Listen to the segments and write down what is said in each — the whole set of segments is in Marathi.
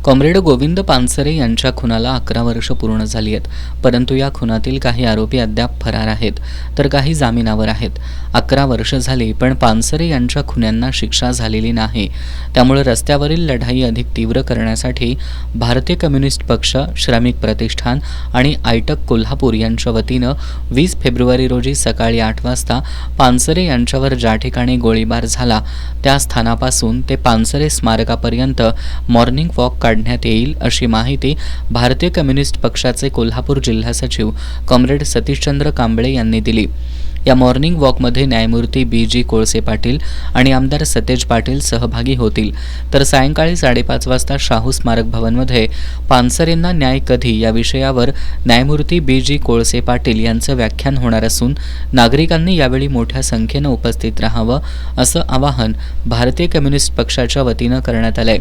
कॉम्रेड गोविंद पानसरे यांच्या खुनाला 11 वर्ष पूर्ण झाली आहेत, परंतु या खुनातील काही आरोपी अद्याप फरार आहेत, तर काही जामिनावर आहेत. 11 वर्ष झाली, पण पानसरे यांच्या खुन्यांना शिक्षा झालेली नाही. त्यामुळे रस्त्यावरील लढाई अधिक तीव्र करण्यासाठी भारतीय कम्युनिस्ट पक्ष, श्रमिक प्रतिष्ठान आणि आयटक कोल्हापूर यांच्या वतीनं 20 फेब्रुवारी रोजी सकाळी 8 वाजता पानसरे यांच्यावर ज्या ठिकाणी गोळीबार झाला त्या स्थानापासून ते पानसरे स्मारकापर्यंत मॉर्निंग वॉक काढण्यात येईल, अशी माहिती भारतीय कम्युनिस्ट पक्षाचे कोल्हापूर जिल्हा सचिव कॉम्रेड सतीशचंद्र कांबळे यांनी दिली. या मॉर्निंग वॉकमध्ये न्यायमूर्ती BG कोळसे पाटील आणि आमदार सतेज पाटील सहभागी होतील. तर सायंकाळी 5:30 वाजता शाहू स्मारक भवनमध्ये पानसरेंना न्याय कधी या विषयावर न्यायमूर्ती BG कोळसे पाटील यांचं व्याख्यान होणार असून नागरिकांनी यावेळी मोठ्या संख्येनं उपस्थित राहावं, असं आवाहन भारतीय कम्युनिस्ट पक्षाच्या वतीनं करण्यात आलंय.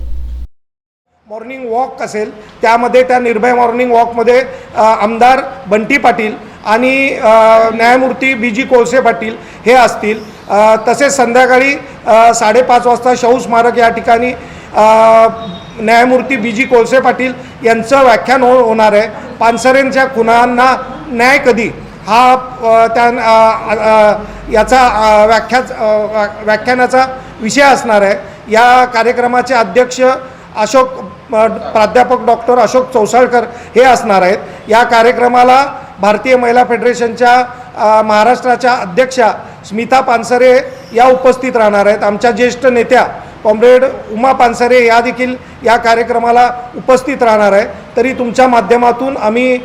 मॉर्निंग वॉक असेल, त्यामध्ये त्या निर्भय मॉर्निंग वॉकमध्ये आमदार बंटी पाटील आणि न्यायमूर्ती BG कोळसे पाटील हे असतील. तसेच संध्याकाळी 5:30 वाजता शाहू स्मारक या ठिकाणी न्यायमूर्ती BG कोळसे पाटील यांचं व्याख्यान होणार आहे. पानसरेंच्या खुनांना न्याय कधी हा याचा व्याख्यानाचा विषय असणार आहे. या कार्यक्रमाचे अध्यक्ष प्राध्यापक डॉक्टर अशोक चौसाळकर हे असणार आहेत. या कार्यक्रमाला भारतीय महिला फेडरेशनच्या महाराष्ट्राच्या अध्यक्षा स्मिता पानसरे या उपस्थित राहणार आहेत. आमच्या ज्येष्ठ नेत्या कॉम्रेड उमा पानसरे या देखील या कार्यक्रमाला उपस्थित राहणार आहे. तरी तुमच्या माध्यमातून आम्ही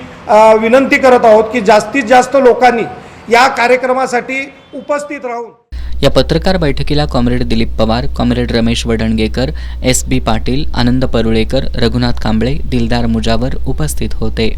विनंती करत आहोत की जास्तीत जास्त लोकांनी या कार्यक्रमासाठी उपस्थित राहून. या पत्रकार बैठकीला comrade Dilip Pawar, comrade Ramesh Vadangekar, SB Patil, Anand Parulekar, Raghunath Kamble, Dildar Mujawar उपस्थित होते.